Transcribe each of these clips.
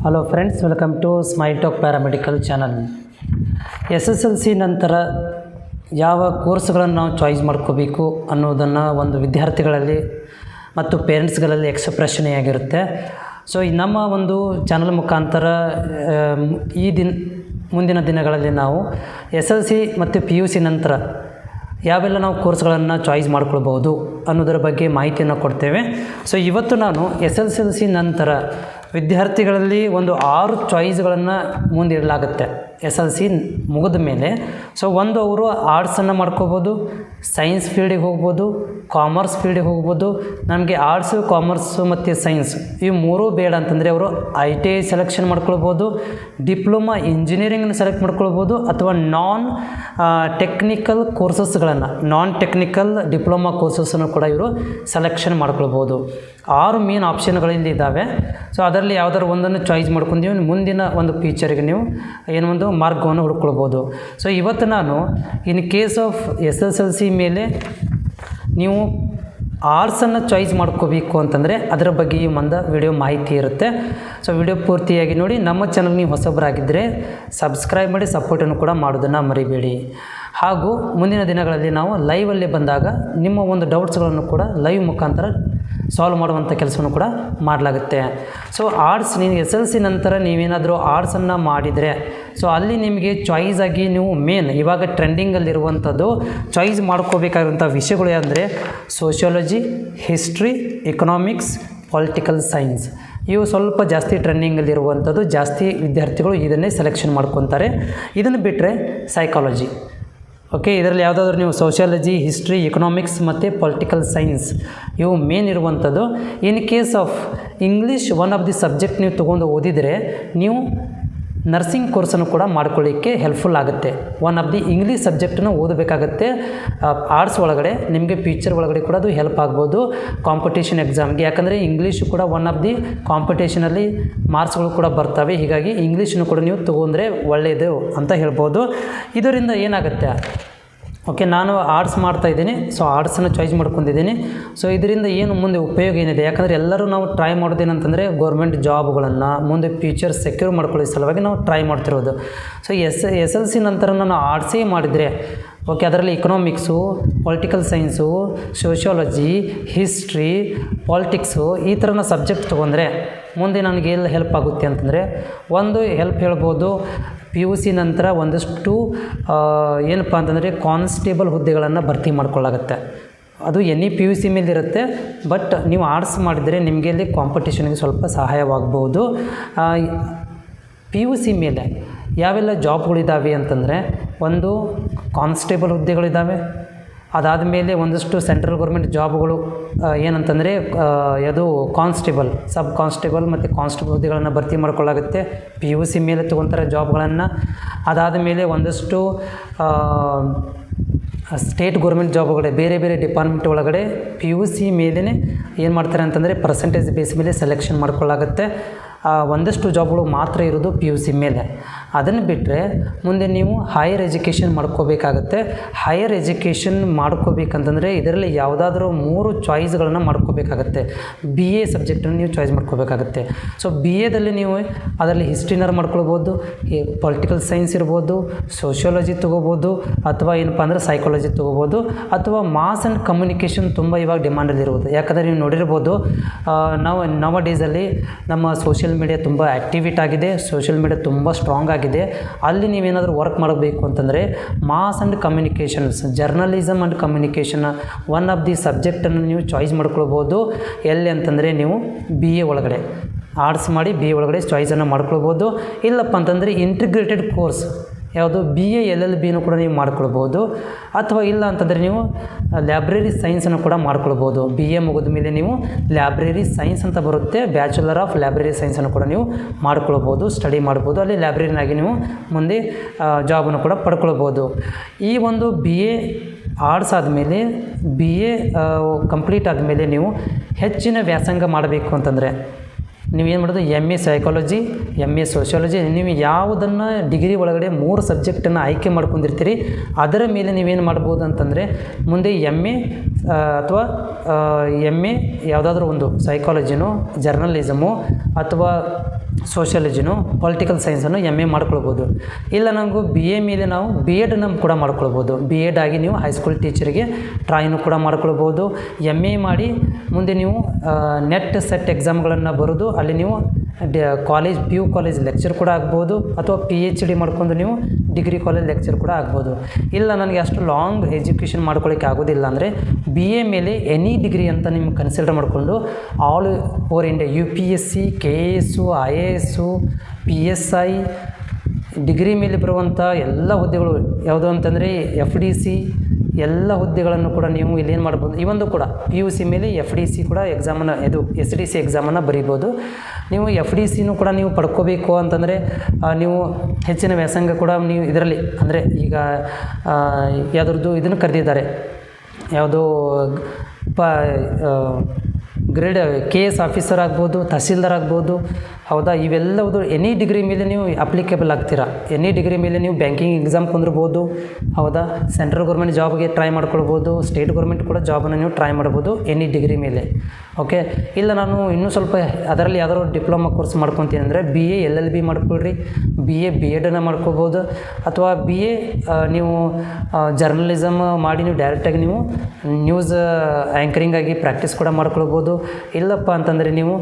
Hello friends, welcome to smile talk paramedical channel. SSLC ನಂತರ ಯಾವ ಕೋರ್ಸ್ಗಳನ್ನು ನಾವು ಚಾಯ್ಸ್ ಮಾಡ್ಕೋಬೇಕು ಅನ್ನೋದನ್ನು ಒಂದು ವಿದ್ಯಾರ್ಥಿಗಳಲ್ಲಿ ಮತ್ತು ಪೇರೆಂಟ್ಸ್ಗಳಲ್ಲಿ ಪ್ರಶ್ನೆಯಾಗಿರುತ್ತೆ. ಸೊ ನಮ್ಮ ಒಂದು ಚಾನಲ್ ಮುಖಾಂತರ ಮುಂದಿನ ದಿನಗಳಲ್ಲಿ ನಾವು SLC ಮತ್ತು PUC ನಂತರ ಯಾವೆಲ್ಲ ನಾವು ಕೋರ್ಸ್ಗಳನ್ನು ಚಾಯ್ಸ್ ಮಾಡ್ಕೊಳ್ಬೋದು ಅನ್ನೋದರ ಬಗ್ಗೆ ಮಾಹಿತಿಯನ್ನು ಕೊಡ್ತೇವೆ. ಸೊ ಇವತ್ತು ನಾನು SSLC ನಂತರ ವಿದ್ಯಾರ್ಥಿಗಳಲ್ಲಿ ಒಂದು 6 ಚಾಯ್ಸ್ಗಳನ್ನು ಮುಂದಿಡಲಾಗುತ್ತೆ. SLC ಮುಗಿದ ಮೇಲೆ ಒಂದು ಅವರು ಆರ್ಟ್ಸನ್ನು ಮಾಡ್ಕೋಬೋದು, ಸೈನ್ಸ್ ಫೀಲ್ಡಿಗೆ ಹೋಗ್ಬೋದು, ಕಾಮರ್ಸ್ ಫೀಲ್ಡಿಗೆ ಹೋಗ್ಬೋದು. ನಮಗೆ ಆರ್ಟ್ಸು, ಕಾಮರ್ಸು ಮತ್ತು ಸೈನ್ಸ್ ಇವು ಮೂರೂ ಬೇಡ ಅಂತಂದರೆ ಅವರು ITI ಸೆಲೆಕ್ಷನ್ ಮಾಡ್ಕೊಳ್ಬೋದು, ಡಿಪ್ಲೊಮಾ ಇಂಜಿನಿಯರಿಂಗನ್ನು ಸೆಲೆಕ್ಟ್ ಮಾಡ್ಕೊಳ್ಬೋದು, ಅಥವಾ ನಾನ್ ಟೆಕ್ನಿಕಲ್ ಕೋರ್ಸಸ್ಗಳನ್ನು, ನಾನ್ ಟೆಕ್ನಿಕಲ್ ಡಿಪ್ಲೊಮಾ ಕೋರ್ಸಸ್ಸನ್ನು ಕೂಡ ಇವರು ಸೆಲೆಕ್ಷನ್ ಮಾಡ್ಕೊಳ್ಬೋದು. 6 ಮೇನ್ ಆಪ್ಷನ್ಗಳಿಂದ ಇದ್ದಾವೆ. ಸೊ ಅದರಲ್ಲಿ ಯಾವುದಾದ್ರು ಒಂದನ್ನು ಚಾಯ್ಸ್ ಮಾಡ್ಕೊಂಡು ಮುಂದಿನ ಒಂದು ಫ್ಯೂಚರಿಗೆ ನೀವು ಒಂದು ಮಾರ್ಗವನ್ನು ಹುಡ್ಕೊಳ್ಬೋದು. ಸೊ ಇವತ್ತು ನಾನು ಇನ್ ಕೇಸ್ ಆಫ್ SSLC ಮೇಲೆ ನೀವು ಆರ್ಟ್ಸನ್ನು ಚಾಯ್ಸ್ ಮಾಡ್ಕೋಬೇಕು ಅಂತಂದರೆ ಅದರ ಬಗ್ಗೆ ಈ ವಿಡಿಯೋ ಮಾಹಿತಿ ಇರುತ್ತೆ. ಸೊ ವಿಡಿಯೋ ಪೂರ್ತಿಯಾಗಿ ನೋಡಿ. ನಮ್ಮ ಚಾನಲ್ ನೀವು ಹೊಸಬರಾಗಿದ್ದರೆ ಸಬ್ಸ್ಕ್ರೈಬ್ ಮಾಡಿ, ಸಪೋರ್ಟನ್ನು ಕೂಡ ಮಾಡೋದನ್ನು ಮರಿಬೇಡಿ. ಹಾಗೂ ಮುಂದಿನ ದಿನಗಳಲ್ಲಿ ನಾವು ಲೈವಲ್ಲಿ ಬಂದಾಗ ನಿಮ್ಮ ಒಂದು ಡೌಟ್ಸ್ಗಳನ್ನು ಕೂಡ ಲೈವ್ ಮುಖಾಂತರ ಸಾಲ್ವ್ ಮಾಡುವಂಥ ಕೆಲಸವನ್ನು ಕೂಡ ಮಾಡಲಾಗುತ್ತೆ. ಸೊ ಆರ್ಟ್ಸ್, ನೀವು SLC ನಂತರ ನೀವೇನಾದರೂ ಆರ್ಟ್ಸನ್ನು ಮಾಡಿದರೆ ಸೊ ಅಲ್ಲಿ ನಿಮಗೆ ಚಾಯ್ಸ್ ಆಗಿ ನೀವು ಇವಾಗ ಟ್ರೆಂಡಿಂಗಲ್ಲಿರುವಂಥದ್ದು ಚಾಯ್ಸ್ ಮಾಡ್ಕೋಬೇಕಾಗಿರುವಂಥ ವಿಷಯಗಳು ಅಂದರೆ sociology, history, economics, political science. ಇವು ಸ್ವಲ್ಪ ಜಾಸ್ತಿ ಟ್ರೆಂಡಿಂಗಲ್ಲಿರುವಂಥದ್ದು. ಜಾಸ್ತಿ ವಿದ್ಯಾರ್ಥಿಗಳು ಇದನ್ನೇ ಸೆಲೆಕ್ಷನ್ ಮಾಡ್ಕೊತಾರೆ. ಇದನ್ನು ಬಿಟ್ಟರೆ ಸೈಕಾಲಜಿ, ಇದರಲ್ಲಿ ಯಾವುದಾದ್ರೂ ನೀವು ಸೋಷಿಯಾಲಜಿ, ಹಿಸ್ಟ್ರಿ, ಎಕನಾಮಿಕ್ಸ್ ಮತ್ತು ಪೊಲಿಟಿಕಲ್ ಸೈನ್ಸ್ ಇವು ಮೇನ್ ಇರುವಂಥದ್ದು. In case of English one of the subject ನೀವು ತೊಗೊಂಡು ಓದಿದರೆ ನೀವು ನರ್ಸಿಂಗ್ ಕೋರ್ಸನ್ನು ಕೂಡ ಮಾಡ್ಕೊಳ್ಳಿಕ್ಕೆ ಹೆಲ್ಪ್ಫುಲ್ ಆಗುತ್ತೆ. ಒನ್ ಆಫ್ ದಿ ಇಂಗ್ಲೀಷ್ ಸಬ್ಜೆಕ್ಟನ್ನು ಓದಬೇಕಾಗತ್ತೆ ಆರ್ಟ್ಸ್ ಒಳಗಡೆ. ನಿಮಗೆ ಫ್ಯೂಚರ್ ಒಳಗಡೆ ಕೂಡ ಅದು ಹೆಲ್ಪ್ ಆಗ್ಬೋದು ಕಾಂಪಿಟೇಷನ್ ಎಕ್ಸಾಮ್ಗೆ. ಯಾಕಂದರೆ ಇಂಗ್ಲೀಷು ಕೂಡ ಒನ್ ಆಫ್ ದಿ ಕಾಂಪಿಟೇಷನಲ್ಲಿ ಮಾರ್ಕ್ಸ್ಗಳು ಕೂಡ ಬರ್ತವೆ. ಹೀಗಾಗಿ ಇಂಗ್ಲೀಷನ್ನು ಕೂಡ ನೀವು ತೊಗೊಂಡ್ರೆ ಒಳ್ಳೆಯದು ಅಂತ ಹೇಳ್ಬೋದು. ಇದರಿಂದ ಏನಾಗುತ್ತೆ, ನಾನು ಆರ್ಟ್ಸ್ ಮಾಡ್ತಾಯಿದ್ದೀನಿ, ಸೊ ಆರ್ಟ್ಸನ್ನು ಚಾಯ್ಸ್ ಮಾಡ್ಕೊಂಡಿದ್ದೀನಿ. ಸೊ ಇದರಿಂದ ಏನು ಮುಂದೆ ಉಪಯೋಗ ಏನಿದೆ, ಯಾಕಂದರೆ ಎಲ್ಲರೂ ನಾವು ಟ್ರೈ ಮಾಡೋದೇನಂತಂದರೆ ಗೌರ್ಮೆಂಟ್ ಜಾಬ್ಗಳನ್ನು ಮುಂದೆ ಫ್ಯೂಚರ್ ಸೆಕ್ಯೂರ್ ಮಾಡ್ಕೊಳ್ಳೋ ಸಲುವಾಗಿ ನಾವು ಟ್ರೈ ಮಾಡ್ತಿರೋದು. ಸೊ SLC ನಂತರ ನಾನು ಆರ್ಟ್ಸೇ ಮಾಡಿದರೆ ಅದರಲ್ಲಿ economics, political science, sociology, history, politics ಈ ಥರನ ಸಬ್ಜೆಕ್ಟ್ ತೊಗೊಂಡ್ರೆ ಮುಂದೆ ನನಗೆ ಎಲ್ಲ ಹೆಲ್ಪ್ ಆಗುತ್ತೆ ಅಂತಂದರೆ, ಒಂದು ಹೆಲ್ಪ್ ಹೇಳ್ಬೋದು, PUC ನಂತರ ಒಂದಷ್ಟು ಏನಪ್ಪ ಅಂತಂದರೆ ಕಾನ್ಸ್ಟೇಬಲ್ ಹುದ್ದೆಗಳನ್ನು ಭರ್ತಿ ಮಾಡ್ಕೊಳ್ಳಾಗುತ್ತೆ. ಅದು PUC ಮೇಲಿರುತ್ತೆ. ಬಟ್ ನೀವು ಆರ್ಟ್ಸ್ ಮಾಡಿದರೆ ನಿಮಗೆ ಅಲ್ಲಿ ಕಾಂಪಿಟೇಷನ್ಗೆ ಸ್ವಲ್ಪ ಸಹಾಯವಾಗ್ಬೋದು. PUC ಮೇಲೆ ಯಾವೆಲ್ಲ ಜಾಬ್ಗಳಿದ್ದಾವೆ ಅಂತಂದರೆ, ಒಂದು ಕಾನ್ಸ್ಟೇಬಲ್ ಹುದ್ದೆಗಳಿದ್ದಾವೆ. ಅದಾದಮೇಲೆ ಒಂದಷ್ಟು ಸೆಂಟ್ರಲ್ ಗೌರ್ಮೆಂಟ್ ಜಾಬ್ಗಳು ಏನಂತಂದರೆ ಅದು ಕಾನ್ಸ್ಟೇಬಲ್, ಸಬ್ ಕಾನ್ಸ್ಟೇಬಲ್ ಮತ್ತು ಕಾನ್ಸ್ಟೇಬಲ್ ಹುದ್ದೆಗಳನ್ನು ಭರ್ತಿ ಮಾಡ್ಕೊಳ್ಳಾಗುತ್ತೆ. PUC ಮೇಲೆ ತೊಗೊತಾರೆ ಜಾಬ್ಗಳನ್ನು. ಅದಾದ ಮೇಲೆ ಒಂದಷ್ಟು ಸ್ಟೇಟ್ ಗೌರ್ಮೆಂಟ್ ಜಾಬ್ಗಳೇ ಬೇರೆ ಬೇರೆ ಡಿಪಾರ್ಟ್ಮೆಂಟ್ ಒಳಗಡೆ PUC ಮೇಲೇ ಏನು ಮಾಡ್ತಾರೆ ಅಂತಂದರೆ ಪರ್ಸೆಂಟೇಜ್ ಬೇಸ್ ಮೇಲೆ ಸೆಲೆಕ್ಷನ್ ಮಾಡ್ಕೊಳ್ಳಾಗುತ್ತೆ. ಒಂದಷ್ಟು ಜಾಬ್ಗಳು ಮಾತ್ರ ಇರೋದು PUC ಮೇಲೆ. ಅದನ್ನು ಬಿಟ್ಟರೆ ಮುಂದೆ ನೀವು ಹೈಯರ್ ಎಜುಕೇಷನ್ ಮಾಡ್ಕೋಬೇಕಾಗತ್ತೆ. ಹೈಯರ್ ಎಜುಕೇಷನ್ ಮಾಡ್ಕೋಬೇಕಂತಂದರೆ ಇದರಲ್ಲಿ ಯಾವುದಾದ್ರೂ 3 ಚಾಯ್ಸ್ಗಳನ್ನು ಮಾಡ್ಕೋಬೇಕಾಗತ್ತೆ. BA ಸಬ್ಜೆಕ್ಟನ್ನು ನೀವು ಚಾಯ್ಸ್ ಮಾಡ್ಕೋಬೇಕಾಗತ್ತೆ. ಸೊ BAದಲ್ಲಿ ನೀವು ಅದರಲ್ಲಿ ಹಿಸ್ಟ್ರಿನಾರು ಮಾಡ್ಕೊಳ್ಬೋದು, ಪೊಲಿಟಿಕಲ್ ಸೈನ್ಸ್ ಇರ್ಬೋದು, ಸೋಷಿಯಾಲಜಿ ತೊಗೋಬೋದು, ಅಥವಾ ಏನಪ್ಪ ಅಂದರೆ ಸೈಕಾಲಜಿ ತೊಗೋಬೋದು, ಅಥವಾ ಮಾಸ್ ಆ್ಯಂಡ್ ಕಮ್ಯುನಿಕೇಷನ್ ತುಂಬ ಇವಾಗ ಡಿಮಾಂಡಲ್ಲಿರುವುದು. ಯಾಕಂದರೆ ನೀವು ನೋಡಿರ್ಬೋದು, ನವ ಡೇಸಲ್ಲಿ ನಮ್ಮ ಸೋಷಿಯಲ್ ಮೀಡಿಯಾ ತುಂಬ ಆ್ಯಕ್ಟಿವೇಟ್ ಆಗಿದೆ, ಸೋಷಿಯಲ್ ಮೀಡಿಯಾ ತುಂಬ ಸ್ಟ್ರಾಂಗ್ ಆಗಿದೆ. ಅಲ್ಲಿ ನೀವೇನಾದರೂ ವರ್ಕ್ ಮಾಡಬೇಕು ಅಂತಂದರೆ mass and communications, journalism and communication one of the ಸಬ್ಜೆಕ್ಟನ್ನು ನೀವು ಚಾಯ್ಸ್ ಮಾಡ್ಕೊಳ್ಬೋದು. ಎಲ್ಲಿ ಅಂತಂದರೆ ನೀವು BA ಒಳಗಡೆ ಆರ್ಟ್ಸ್ ಮಾಡಿ BA ಒಳಗಡೆ ಚಾಯ್ಸನ್ನು ಮಾಡ್ಕೊಳ್ಬೋದು. ಇಲ್ಲಪ್ಪ ಅಂತಂದರೆ ಇಂಟಿಗ್ರೇಟೆಡ್ ಕೋರ್ಸ್ ಯಾವುದು BA LLBನೂ ಕೂಡ ನೀವು ಮಾಡ್ಕೊಳ್ಬೋದು. ಅಥವಾ ಇಲ್ಲ ಅಂತಂದರೆ ನೀವು ಲೈಬ್ರರಿ ಸೈನ್ಸನ್ನು ಕೂಡ ಮಾಡ್ಕೊಳ್ಬೋದು. BA ಮುಗಿದ ಮೇಲೆ ನೀವು ಲೈಬ್ರರಿ ಸೈನ್ಸ್ ಅಂತ ಬರುತ್ತೆ, ಬ್ಯಾಚುಲರ್ ಆಫ್ ಲೈಬ್ರರಿ ಸೈನ್ಸನ್ನು ಕೂಡ ನೀವು ಮಾಡ್ಕೊಳ್ಬೋದು, ಸ್ಟಡಿ ಮಾಡ್ಬೋದು. ಅಲ್ಲಿ ಲೈಬ್ರರಿನಾಗಿ ನೀವು ಮುಂದೆ ಜಾಬನ್ನು ಕೂಡ ಪಡ್ಕೊಳ್ಬೋದು. ಈ ಒಂದು BA ಆರ್ಟ್ಸ್ ಆದಮೇಲೆ BA ಕಂಪ್ಲೀಟ್ ಆದಮೇಲೆ ನೀವು ಹೆಚ್ಚಿನ ವ್ಯಾಸಂಗ ಮಾಡಬೇಕು ಅಂತಂದರೆ ನೀವೇನು ಮಾಡೋದು, MA ಸೈಕಾಲಜಿ, MA ಸೋಷಿಯಾಲಜಿ, ನೀವು ಯಾವುದನ್ನು ಡಿಗ್ರಿ ಒಳಗಡೆ 3 ಸಬ್ಜೆಕ್ಟನ್ನು ಆಯ್ಕೆ ಮಾಡ್ಕೊಂಡಿರ್ತೀರಿ ಅದರ ಮೇಲೆ ನೀವೇನು ಮಾಡ್ಬೋದು ಅಂತಂದರೆ ಮುಂದೆ MA ಅಥವಾ MA ಯಾವುದಾದ್ರೂ ಒಂದು ಸೈಕಾಲಜಿನೋ, ಜರ್ನಲಿಸಮು ಅಥವಾ ಸೋಷಿಯಾಲಜಿನೂ ಪೊಲಿಟಿಕಲ್ ಸೈನ್ಸನ್ನು MA ಮಾಡ್ಕೊಳ್ಬೋದು. ಇಲ್ಲ ನನಗೂ BA ಮೇಲೆ ನಾವು B.Ed ಕೂಡ ಮಾಡ್ಕೊಳ್ಬೋದು. B.Ed ಆಗಿ ನೀವು ಹೈಸ್ಕೂಲ್ ಟೀಚರಿಗೆ ಟ್ರೈನು ಕೂಡ ಮಾಡ್ಕೊಳ್ಬೋದು. MA ಮಾಡಿ ಮುಂದೆ ನೀವು ನೆಟ್ ಸೆಟ್ ಎಕ್ಸಾಮ್ಗಳನ್ನು ಬರೆದು ಅಲ್ಲಿ ನೀವು ಕಾಲೇಜ್ PU ಕಾಲೇಜ್ ಲೆಕ್ಚರ್ ಕೂಡ ಆಗ್ಬೋದು, ಅಥವಾ PhD ಮಾಡ್ಕೊಂಡು ನೀವು ಡಿಗ್ರಿ ಕಾಲೇಜ್ ಲೆಕ್ಚರ್ ಕೂಡ ಆಗ್ಬೋದು. ಇಲ್ಲ ನನಗೆ ಅಷ್ಟು ಲಾಂಗ್ ಎಜುಕೇಷನ್ ಮಾಡ್ಕೊಳ್ಳಿಕ್ಕೆ ಆಗೋದಿಲ್ಲ ಅಂದರೆ BA ಮೇಲೆ ಎನಿ ಡಿಗ್ರಿ ಅಂತ ನಿಮ್ಗೆ ಕನ್ಸಿಡರ್ ಮಾಡಿಕೊಂಡು all over India UPSC, KS, IAS, PSI degree ಮೇಲೆ ಬರುವಂಥ ಎಲ್ಲ ಹುದ್ದೆಗಳು ಯಾವುದು ಅಂತಂದರೆ FDC ಎಲ್ಲ ಹುದ್ದೆಗಳನ್ನು ಕೂಡ ನೀವು ಇಲ್ಲೇನು ಮಾಡ್ಬೋದು. ಇವೊಂದು ಕೂಡ PUC ಮೇಲೆ FDC ಕೂಡ ಎಕ್ಸಾಮನ್ನು ಇದು SDC ಎಕ್ಸಾಮನ್ನು ಬರೀಬೋದು. ನೀವು FDCನೂ ಕೂಡ ನೀವು ಪಡ್ಕೋಬೇಕು ಅಂತಂದರೆ ನೀವು ಹೆಚ್ಚಿನ ವ್ಯಾಸಂಗ ಕೂಡ ನೀವು ಇದರಲ್ಲಿ ಅಂದರೆ ಈಗ ಯಾವುದ್ರದ್ದು ಇದನ್ನು ಕರೆದಿದ್ದಾರೆ, ಯಾವುದೋ ಗ್ರೇಡ್ KS ಆಫೀಸರ್ ಆಗ್ಬೋದು, ತಹಸೀಲ್ದಾರ್ ಆಗ್ಬೋದು, ಹೌದಾ. ಇವೆಲ್ಲವುದು ಎನಿ ಡಿಗ್ರಿ ಮೇಲೆ ನೀವು ಅಪ್ಲಿಕೇಬಲ್ ಆಗ್ತೀರಾ. ಎನಿ ಡಿಗ್ರಿ ಮೇಲೆ ನೀವು ಬ್ಯಾಂಕಿಂಗ್ ಎಕ್ಸಾಮ್ ಕುಂದಿರ್ಬೋದು, ಹೌದಾ. ಸೆಂಟ್ರಲ್ ಗೌರ್ಮೆಂಟ್ ಜಾಬ್ಗೆ ಟ್ರೈ ಮಾಡ್ಕೊಳ್ಬೋದು, ಸ್ಟೇಟ್ ಗೌರ್ಮೆಂಟ್ ಕೂಡ ಜಾಬನ್ನು ನೀವು ಟ್ರೈ ಮಾಡ್ಬೋದು ಎನಿ ಡಿಗ್ರಿ ಮೇಲೆ. ಓಕೆ. ಇಲ್ಲ ನಾನು ಇನ್ನೂ ಸ್ವಲ್ಪ ಅದರಲ್ಲಿ ಯಾವ್ದಾದ್ರು ಡಿಪ್ಲೊಮಾ ಕೋರ್ಸ್ ಮಾಡ್ಕೊತೀನಿ ಅಂದರೆ BA LLB ಮಾಡ್ಕೊಳ್ರಿ, BA B.Ed ಮಾಡ್ಕೋಬೋದು, ಅಥವಾ BA ನೀವು ಜರ್ನಲಿಸಮ್ ಮಾಡಿ ನೀವು ಡೈರೆಕ್ಟಾಗಿ ನೀವು ನ್ಯೂಸ್ ಆ್ಯಂಕರಿಂಗ್ ಆಗಿ ಪ್ರಾಕ್ಟೀಸ್ ಕೂಡ ಮಾಡ್ಕೊಳ್ಬೋದು. ಇಲ್ಲಪ್ಪ ಅಂತಂದರೆ ನೀವು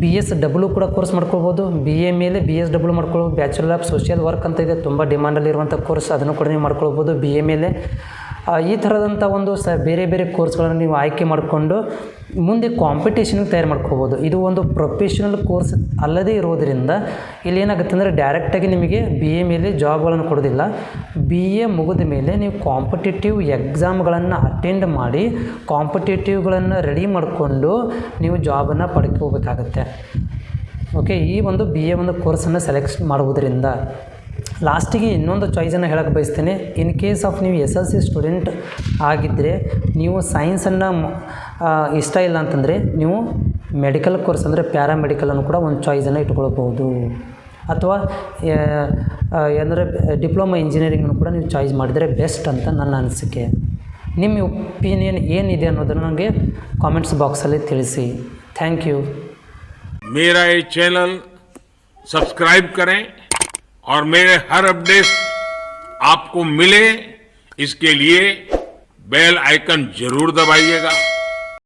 BSW ಕೂಡ ಕೋರ್ಸ್ ಮಾಡ್ಕೊಳ್ಬೋದು. BA ಮೇಲೆ BSW ಮಾಡ್ಕೊಳ್ಬೋದು. ಬ್ಯಾಚುಲರ್ ಆಫ್ ಸೋಷಿಯಲ್ ವರ್ಕ್ ಅಂತ ಇದೆ, ತುಂಬ ಡಿಮಾಂಡಲ್ಲಿರುವಂಥ ಕೋರ್ಸ್, ಅದನ್ನು ಕೂಡ ನೀವು ಮಾಡ್ಕೊಳ್ಬೋದು BA ಮೇಲೆ. ಈ ಥರದಂಥ ಒಂದು ಬೇರೆ ಬೇರೆ ಕೋರ್ಸ್ಗಳನ್ನು ನೀವು ಆಯ್ಕೆ ಮಾಡಿಕೊಂಡು ಮುಂದೆ ಕಾಂಪಿಟೇಷನ್ಗೆ ತಯಾರು ಮಾಡ್ಕೋಬೋದು. ಇದು ಒಂದು ಪ್ರೊಫೆಷನಲ್ ಕೋರ್ಸ್ ಅಲ್ಲದೇ ಇರೋದರಿಂದ ಇಲ್ಲಿ ಏನಾಗುತ್ತೆ ಅಂದರೆ ಡೈರೆಕ್ಟಾಗಿ ನಿಮಗೆ BA ಮೇಲೆ ಜಾಬ್ಗಳನ್ನು ಕೊಡೋದಿಲ್ಲ. BA ಮುಗಿದ ಮೇಲೆ ನೀವು ಕಾಂಪಿಟೇಟಿವ್ ಎಕ್ಸಾಮ್ಗಳನ್ನು ಅಟೆಂಡ್ ಮಾಡಿ ಕಾಂಪಿಟೇಟಿವ್ಗಳನ್ನು ರೆಡಿ ಮಾಡಿಕೊಂಡು ನೀವು ಜಾಬನ್ನು ಪಡ್ಕೋಬೇಕಾಗತ್ತೆ. ಓಕೆ. ಈ ಒಂದು BA ಒಂದು ಕೋರ್ಸನ್ನು ಸೆಲೆಕ್ಟ್ ಮಾಡುವುದರಿಂದ ಲಾಸ್ಟಿಗೆ ಇನ್ನೊಂದು ಚಾಯ್ಸನ್ನು ಹೇಳಕ್ಕೆ ಬಯಸ್ತೇನೆ. ಇನ್ ಕೇಸ್ ಆಫ್ ನೀವು SLC ಸ್ಟೂಡೆಂಟ್ ಆಗಿದ್ದರೆ ನೀವು ಸೈನ್ಸನ್ನು ಇಷ್ಟ ಇಲ್ಲ ಅಂತಂದರೆ ನೀವು ಮೆಡಿಕಲ್ ಕೋರ್ಸ್ ಅಂದರೆ ಪ್ಯಾರಾಮೆಡಿಕಲನ್ನು ಕೂಡ ಒಂದು ಚಾಯ್ಸನ್ನು ಇಟ್ಕೊಳ್ಬೋದು, ಅಥವಾ ಅಂದರೆ ಡಿಪ್ಲೊಮಾ ಇಂಜಿನಿಯರಿಂಗನ್ನು ಕೂಡ ನೀವು ಚಾಯ್ಸ್ ಮಾಡಿದರೆ ಬೆಸ್ಟ್ ಅಂತ ನನ್ನ ಅನಿಸಿಕೆ. ನಿಮ್ಮ ಒಪಿನಿಯನ್ ಏನಿದೆ ಅನ್ನೋದನ್ನು ನನಗೆ ಕಾಮೆಂಟ್ಸ್ ಬಾಕ್ಸಲ್ಲಿ ತಿಳಿಸಿ. Thank you. मेरा ये चैनल सब्सक्राइब करें और मेरे हर अपडेट आपको मिले, इसके लिए बेल आइकन जरूर दबाइएगा.